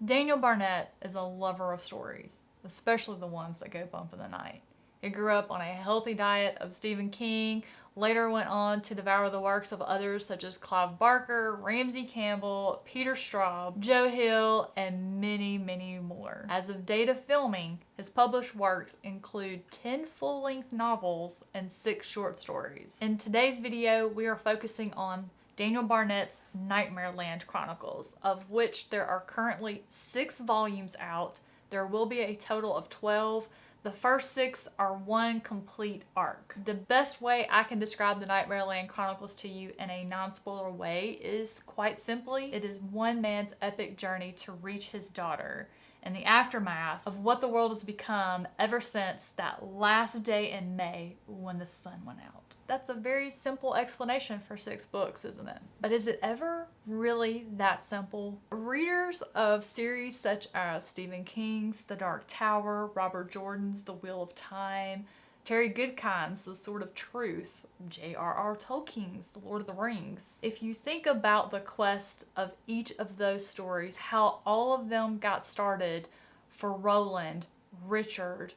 Daniel Barnett is a lover of stories, especially the ones that go bump in the night. He grew up on a healthy diet of Stephen King, later went on to devour the works of others such as Clive Barker, Ramsey Campbell, Peter Straub, Joe Hill, and many, many more. As of date of filming, his published works include 10 full-length novels and 6 short stories. In today's video, we are focusing on Daniel Barnett's Nightmareland Chronicles, of which there are currently 6 volumes out. There will be a total of 12. The first 6 are one complete arc. The best way I can describe the Nightmareland Chronicles to you in a non-spoiler way is quite simply, it is one man's epic journey to reach his daughter and the aftermath of what the world has become ever since that last day in May when the sun went out. That's a very simple explanation for 6 books, isn't it? But is it ever really that simple? Readers of series such as Stephen King's The Dark Tower, Robert Jordan's The Wheel of Time, Terry Goodkind's The Sword of Truth, J.R.R. Tolkien's The Lord of the Rings. If you think about the quest of each of those stories, how all of them got started for Roland, Richard,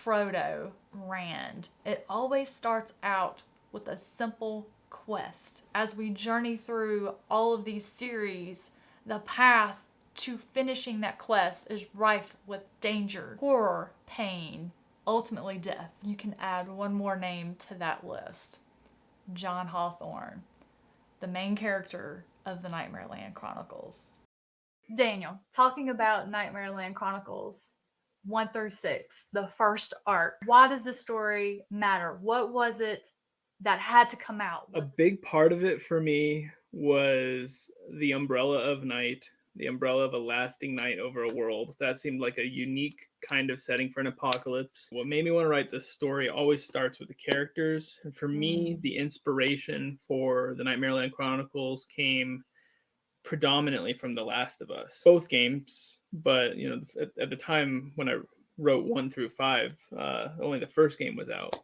Frodo, Rand, it always starts out with a simple quest. As we journey through all of these series, the path to finishing that quest is rife with danger, horror, pain, ultimately death. You can add one more name to that list. John Hawthorne, the main character of the Nightmareland Chronicles. Daniel, talking about Nightmareland Chronicles 1 through 6, the first arc. Why does this story matter? What was it that had to come out? A big part of it for me was the umbrella of night, the umbrella of a lasting night over a world. That seemed like a unique kind of setting for an apocalypse. What made me want to write this story always starts with the characters. And for me, the inspiration for the Nightmareland Chronicles came predominantly from The Last of Us. Both games, but at the time when I wrote 1 through 5, only the first game was out.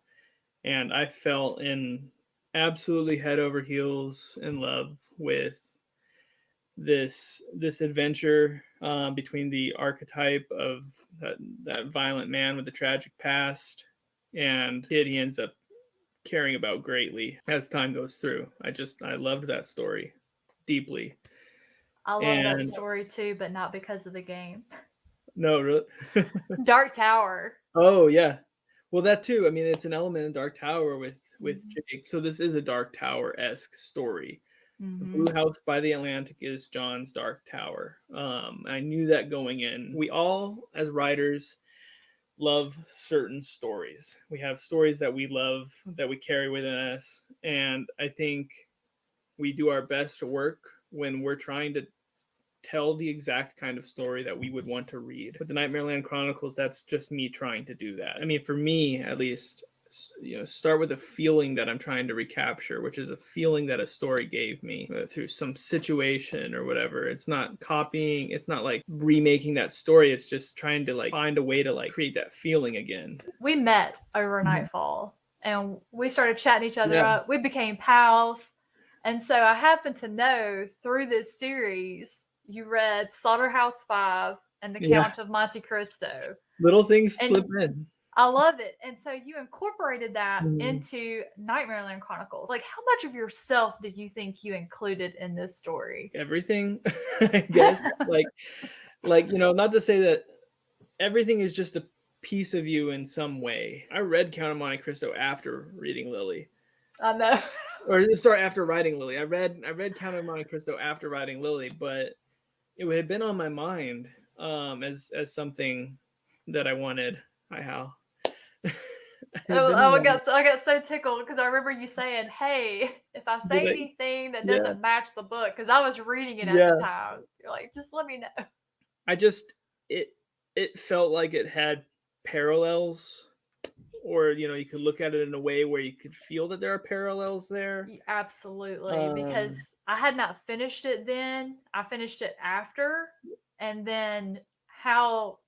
And I fell in absolutely head over heels in love with this adventure between the archetype of that violent man with a tragic past and kid he ends up caring about greatly as time goes through. I loved that story deeply. I love that story too, but not because of the game. No, really. Dark Tower. Oh yeah. Well, that too. I mean, it's an element in Dark Tower with Jake. So this is a Dark Tower-esque story. The Blue House by the Atlantic is John's Dark Tower. I knew that going in. We all, as writers, love certain stories. We have stories that we love, that we carry within us. And I think we do our best work when we're trying to tell the exact kind of story that we would want to read. With the Nightmareland Chronicles, that's just me trying to do that. I mean, for me, at least, start with a feeling that I'm trying to recapture, which is a feeling that a story gave me through some situation or whatever. It's not copying, it's not like remaking that story. It's just trying to find a way to create that feeling again. We met over Nightfall and we started chatting each other up. We became pals. And so I happen to know through this series, you read Slaughterhouse-Five and The Count of Monte Cristo. Little things slip in. I love it. And so you incorporated that into Nightmareland Chronicles. How much of yourself did you think you included in this story? Everything, I guess. Not to say that everything is just a piece of you in some way. I read Count of Monte Cristo after reading Lily. I know. Or sorry, after writing Lily. I read Count of Monte Cristo after writing Lily, but it had been on my mind as something that I wanted. Hi, Hal. I got so tickled because I remember you saying, "Hey, if I say anything that doesn't match the book," because I was reading it at the time, you're like, "Just let me know." It felt like it had parallels, or you could look at it in a way where you could feel that there are parallels there. Absolutely, because I had not finished it then. I finished it after, and then how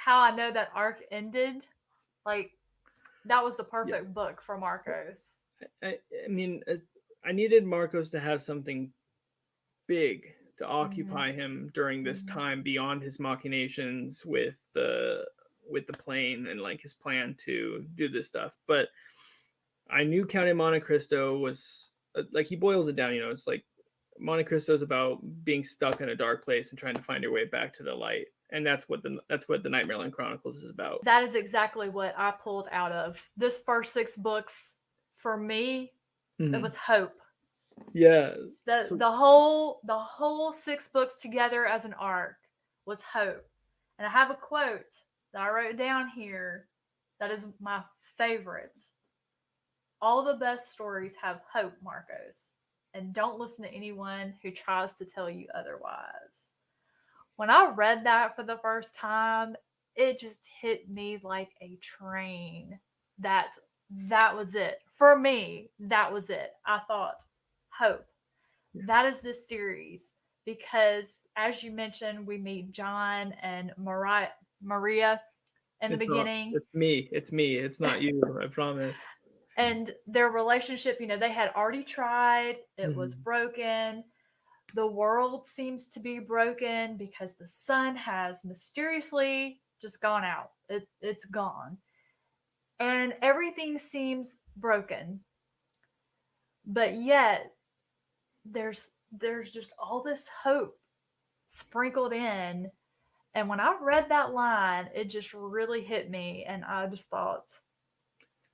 I know that arc ended, that was the perfect book for Marcos. I mean, I needed Marcos to have something big to Mm-hmm. occupy him during this Mm-hmm. time beyond his machinations with the plane and like his plan to do this stuff. But I knew Count of Monte Cristo was like he boils it down. It's like Monte Cristo is about being stuck in a dark place and trying to find your way back to the light, and that's what the Nightmareland Chronicles is about. That is exactly what I pulled out of this first 6 books. For me, it Mm-hmm. was hope. Yeah. the So, the whole the whole 6 books together as an arc was hope. And I have a quote that I wrote down here that is my favorite. All the best stories have hope, Marcos, and don't listen to anyone who tries to tell you otherwise. When I read that for the first time, it just hit me like a train. That that was it. For me, that was it. I thought hope. That is this series because as you mentioned, we meet John and Maria in the beginning, it's me. It's me. It's not you. I promise. and their relationship, they had already tried, it was Mm-hmm. broken. The world seems to be broken because the sun has mysteriously just gone out. It's gone. And everything seems broken. But yet there's just all this hope sprinkled in. And when I read that line, it just really hit me. And I just thought,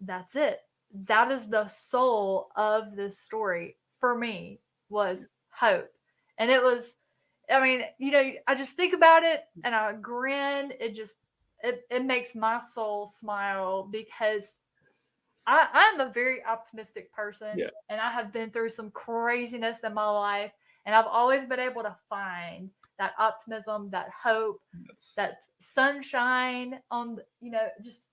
that's it. That is the soul of this story for me, was hope. And it was, I mean, I just think about it and I grin. It makes my soul smile because I'm a very optimistic person Yeah. and I have been through some craziness in my life. And I've always been able to find that optimism, that hope, That's that sunshine just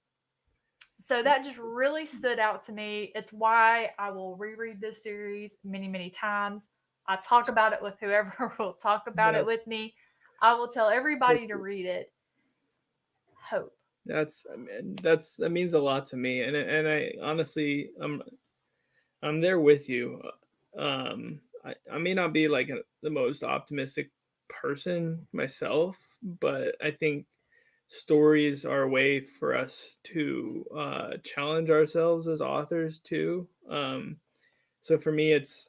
so that just really stood out to me. It's why I will reread this series many, many times. I talk about it with whoever will talk about it that, with me. I will tell everybody to that read it. Hope. that's I mean, that means a lot to me, and I honestly I'm there with you. I may not be like the most optimistic person myself, but I think stories are a way for us to challenge ourselves as authors too. So for me, it's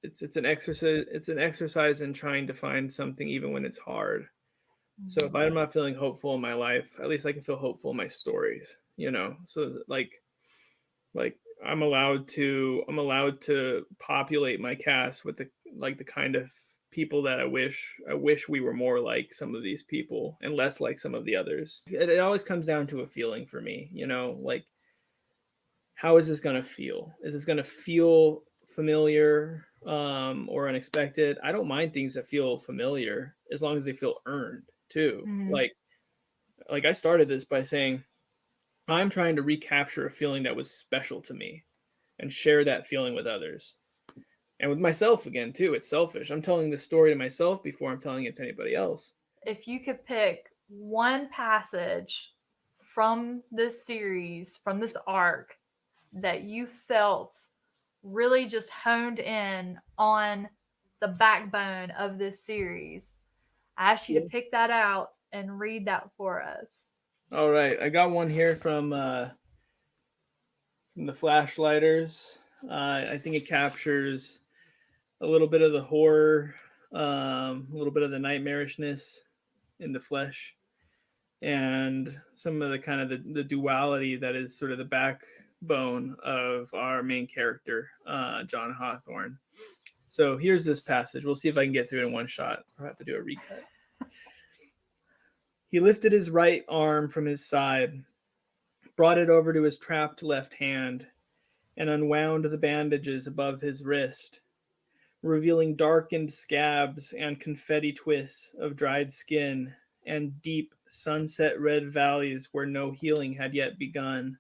an exercise. It's an exercise in trying to find something even when it's hard. So if Mm-hmm. I'm not feeling hopeful in my life, at least I can feel hopeful in my stories. So like I'm allowed to populate my cast with the kind of people that I wish we were more like some of these people and less like some of the others. It always comes down to a feeling for me, like how is this going to feel? Is this going to feel familiar or unexpected? I don't mind things that feel familiar as long as they feel earned too. Mm-hmm. Like I started this by saying I'm trying to recapture a feeling that was special to me and share that feeling with others and with myself again too. It's selfish. I'm telling this story to myself before I'm telling it to anybody else. If you could pick one passage from this series, from this arc, that you felt really just honed in on the backbone of this series, I ask you to Yeah. pick that out and read that for us. All right, I got one here from the Flashlighters. I think it captures a little bit of the horror, a little bit of the nightmarishness in the flesh, and some of the kind of the duality that is sort of the backbone of our main character, John Hawthorne. So here's this passage. We'll see if I can get through it in one shot. I'll have to do a recut. He lifted his right arm from his side, brought it over to his trapped left hand, and unwound the bandages above his wrist, revealing darkened scabs and confetti twists of dried skin and deep sunset red valleys where no healing had yet begun.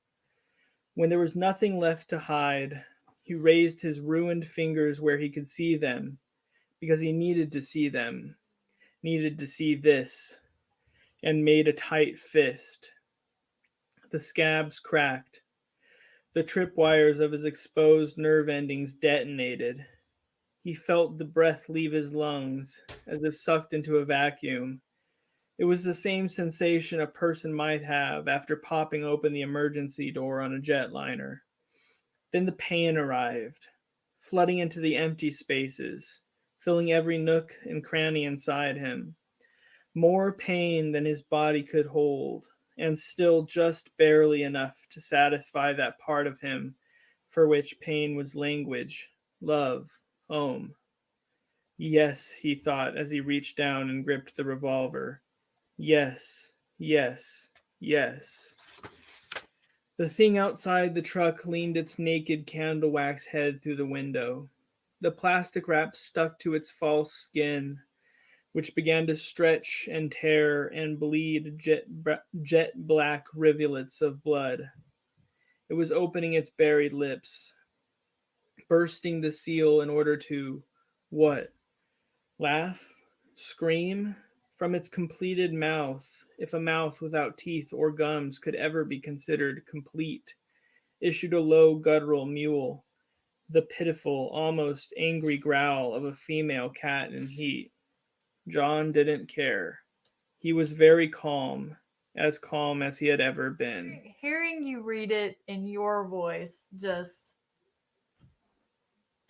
When there was nothing left to hide, he raised his ruined fingers where he could see them, because he needed to see them, needed to see this, and made a tight fist. The scabs cracked. The tripwires of his exposed nerve endings detonated. He felt the breath leave his lungs, as if sucked into a vacuum. It was the same sensation a person might have after popping open the emergency door on a jetliner. Then the pain arrived, flooding into the empty spaces, filling every nook and cranny inside him. More pain than his body could hold, and still just barely enough to satisfy that part of him for which pain was language, love, home. Yes, he thought as he reached down and gripped the revolver. Yes, yes, yes. The thing outside the truck leaned its naked candle wax head through the window. The plastic wrap stuck to its false skin, which began to stretch and tear and bleed jet black rivulets of blood. It was opening its buried lips, bursting the seal in order to what? Laugh? Scream? From its completed mouth, if a mouth without teeth or gums could ever be considered complete, issued a low guttural mewl, the pitiful, almost angry growl of a female cat in heat. John didn't care. He was very calm as he had ever been. Hearing you read it in your voice just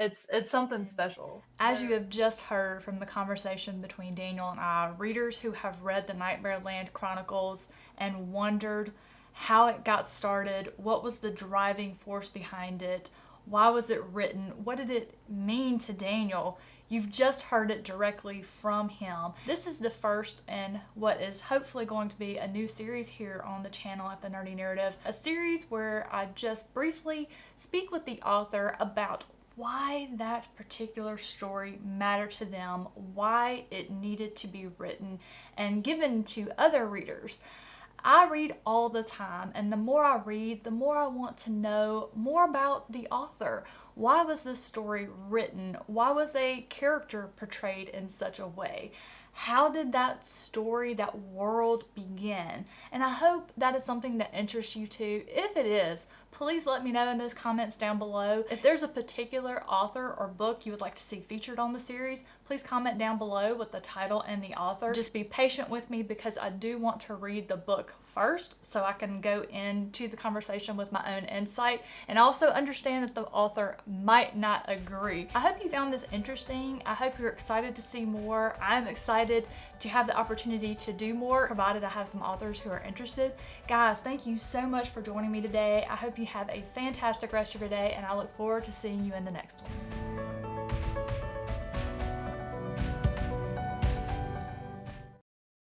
it's something special. As you have just heard from the conversation between Daniel and I, readers who have read the Nightmareland Chronicles and wondered how it got started, what was the driving force behind it, why was it written, what did it mean to Daniel, you've just heard it directly from him. This is the first in what is hopefully going to be a new series here on the channel at The Nerdy Narrative, a series where I just briefly speak with the author about why that particular story mattered to them, why it needed to be written and given to other readers. I read all the time, and the more I read, the more I want to know more about the author. Why was this story written? Why was a character portrayed in such a way? How did that story, that world begin? And I hope that is something that interests you too. If it is, please let me know in those comments down below. If there's a particular author or book you would like to see featured on the series, please comment down below with the title and the author. Just be patient with me because I do want to read the book first so I can go into the conversation with my own insight and also understand that the author might not agree. I hope you found this interesting. I hope you're excited to see more. I'm excited to have the opportunity to do more, provided I have some authors who are interested. Guys, thank you so much for joining me today. I hope you have a fantastic rest of your day, and I look forward to seeing you in the next one.